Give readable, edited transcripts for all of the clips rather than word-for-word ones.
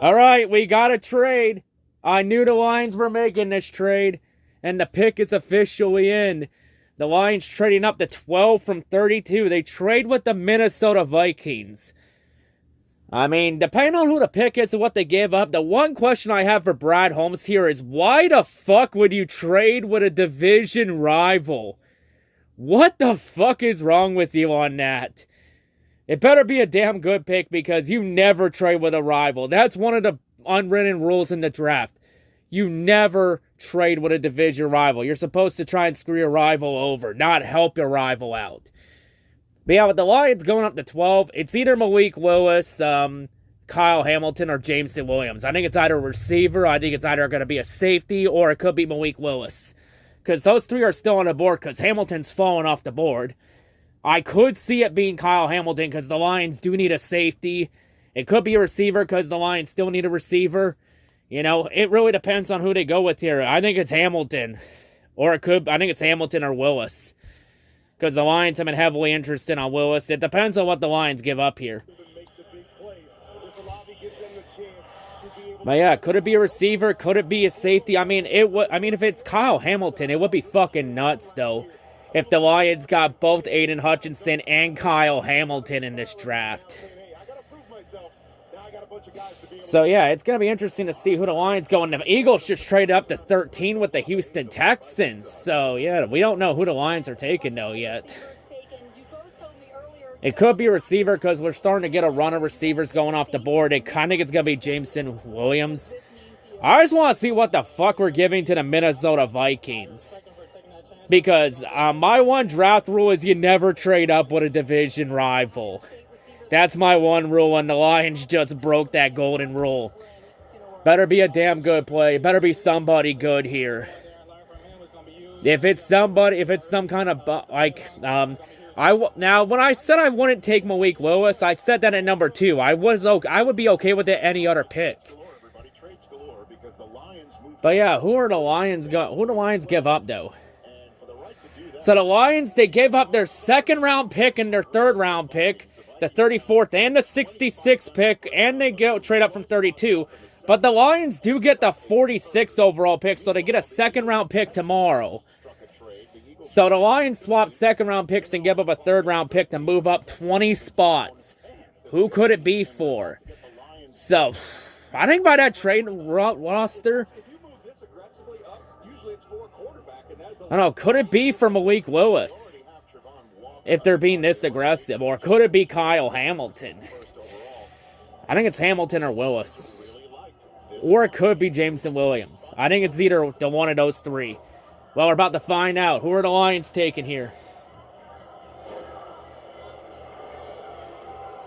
All right, we got a trade. I knew the Lions were making this trade, and the pick is officially in. The Lions trading up to 12 from 32. They trade with the Minnesota Vikings. I mean, depending on who the pick is and what they give up, the one question I have for Brad Holmes here is, why the fuck would you trade with a division rival? What the fuck is wrong with you on that? It better be a damn good pick, because you never trade with a rival. That's one of the unwritten rules in the draft. You never trade with a division rival. You're supposed to try and screw your rival over, not help your rival out. But yeah, with the Lions going up to 12, it's either Malik Willis, Kyle Hamilton, or Jameson Williams. I think it's either a receiver, I think it's either going to be a safety, or it could be Malik Willis. Because those three are still on the board, because Hamilton's fallen off the board. I could see it being Kyle Hamilton, because the Lions do need a safety. It could be a receiver, because the Lions still need a receiver. You know, it really depends on who they go with here. I think it's Hamilton. I think it's Hamilton or Willis, because the Lions have been heavily interested on Willis. It depends on what the Lions give up here. But yeah, could it be a receiver? Could it be a safety? I mean, if it's Kyle Hamilton, it would be fucking nuts, though, if the Lions got both Aiden Hutchinson and Kyle Hamilton in this draft. So yeah, it's going to be interesting to see who the Lions go. And the Eagles just traded up to 13 with the Houston Texans. So yeah, we don't know who the Lions are taking though yet. It could be a receiver, because we're starting to get a run of receivers going off the board. I kind of think it's going to be Jameson Williams. I just want to see what the fuck we're giving to the Minnesota Vikings. Because my one draft rule is you never trade up with a division rival. That's my one rule, and the Lions just broke that golden rule. Better be a damn good play. Better be somebody good here. If it's some kind of, now, when I said I wouldn't take Malik Willis, I said that at number 2. I would be okay with it any other pick. But yeah, who the Lions give up, though? So the Lions, they gave up their second-round pick and their third-round pick, the 34th and the 66th pick, and they trade up from 32. But the Lions do get the 46th overall pick, so they get a second-round pick tomorrow. So the Lions swap second-round picks and give up a third-round pick to move up 20 spots. Who could it be for? So, I think by that trade roster, I don't know, could it be for Malik Willis? If they're being this aggressive. Or could it be Kyle Hamilton? I think it's Hamilton or Willis. Or it could be Jameson Williams. I think it's either the one of those three. Well, we're about to find out. Who are the Lions taking here?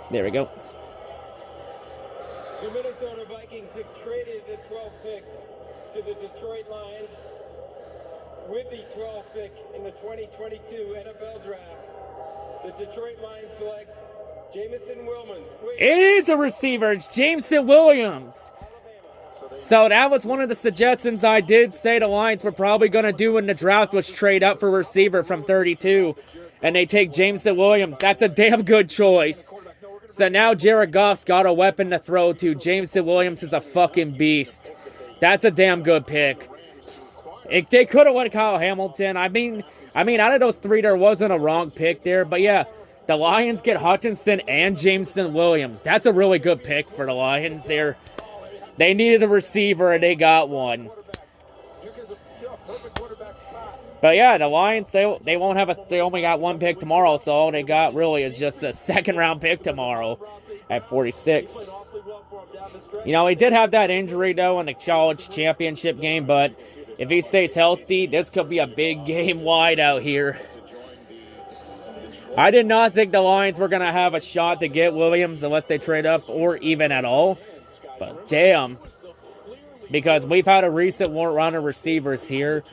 There we go. The Minnesota Vikings have traded the 12th pick to the Detroit Lions. With the 12th pick in the 2022 NFL Draft, the Detroit Lions select Jameson Williams. It is a receiver. It's Jameson Williams. So that was one of the suggestions I did say the Lions were probably going to do in the draft, was trade up for receiver from 32. And they take Jameson Williams. That's a damn good choice. So now Jared Goff's got a weapon to throw to. Jameson Williams is a fucking beast. That's a damn good pick. They could have went Kyle Hamilton. I mean, out of those three, there wasn't a wrong pick there. But yeah, the Lions get Hutchinson and Jameson Williams. That's a really good pick for the Lions there. They needed a receiver, and they got one. But yeah, the Lions, they only got one pick tomorrow, so all they got really is just a second-round pick tomorrow at 46. You know, he did have that injury, though, in the college championship game, but if he stays healthy, this could be a big game wide out here. I did not think the Lions were going to have a shot to get Williams unless they trade up or even at all. But damn, because we've had a recent run of receivers here,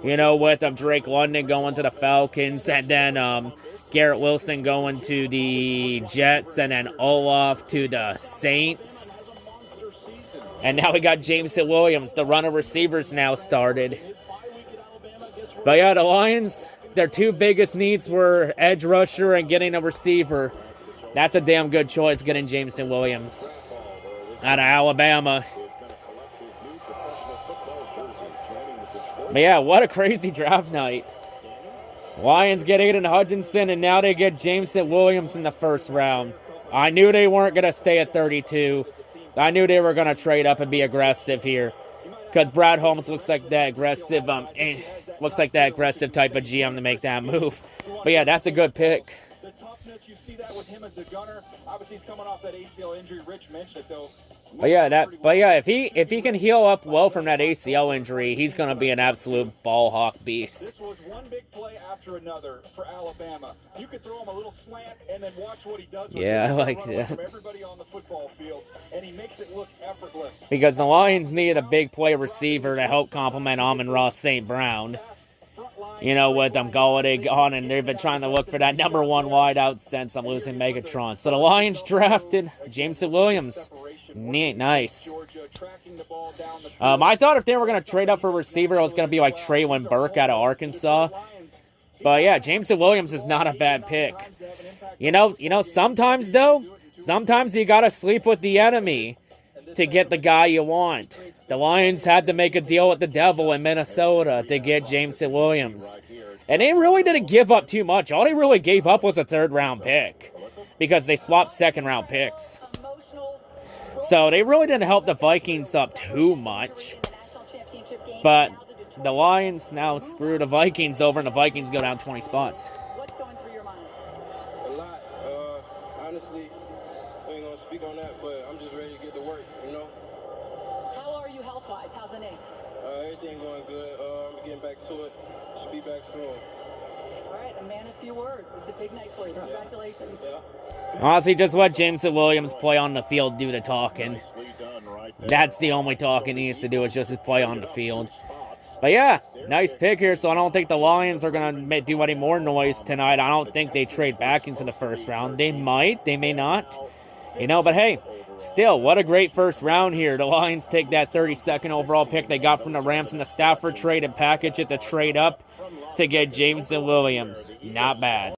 you know, with Drake London going to the Falcons, and then Garrett Wilson going to the Jets, and then Olaf to the Saints. And now we got Jameson Williams. The run of receivers now started. But yeah, the Lions, their two biggest needs were edge rusher and getting a receiver. That's a damn good choice, getting Jameson Williams. out of Alabama. But yeah, what a crazy draft night. Lions get Aiden Hutchinson, and now they get Jameson Williams in the first round. I knew they weren't going to stay at 32. I knew they were going to trade up and be aggressive here. Because Brad Holmes looks like that aggressive, looks like that aggressive type of GM to make that move. But yeah, that's a good pick. The toughness, you see that with him as a gunner. Obviously, he's coming off that ACL injury. Rich mentioned it though. But yeah, if he can heal up well from that ACL injury, he's gonna be an absolute ball hawk beast. This was one big play after another for Alabama. You could throw him a little slant and then watch what he does. Yeah, I like that. From everybody on the football field, and he makes it look effortless. Because the Lions needed a big play receiver to help complement Amon-Ra St. Brown. You know, with Galladay gone, and they've been trying to look for that number one wideout since I'm losing Megatron. So the Lions drafted Jameson Williams. Neat, nice. I thought if they were going to trade up for a receiver, it was going to be like Traylon Burke out of Arkansas. But yeah, Jameson Williams is not a bad pick. You know, sometimes though, sometimes you got to sleep with the enemy to get the guy you want. The Lions had to make a deal with the devil in Minnesota to get Jameson Williams. And they really didn't give up too much. All they really gave up was a third-round pick because they swapped second-round picks. So they really didn't help the Vikings up too much. But the Lions now screw the Vikings over, and the Vikings go down 20 spots. What's going through your mind? A lot. Honestly, I ain't going to speak on that, but I'm just ready to get to work, you know? How are you health-wise? How's the knee? Everything going good. I'm getting back to it. Should be back soon. All right, a man of few words. It's a big night for you. Congratulations. Yeah. Honestly, just let Jameson Williams play on the field, do the talking. That's the only talking he needs to do, is just his play on the field. But yeah, nice pick here, so I don't think the Lions are going to do any more noise tonight. I don't think they trade back into the first round. They might, they may not. You know, but hey, still, what a great first round here. The Lions take that 32nd overall pick they got from the Rams in the Stafford trade and package it to trade up to get Jameson Williams. Not bad.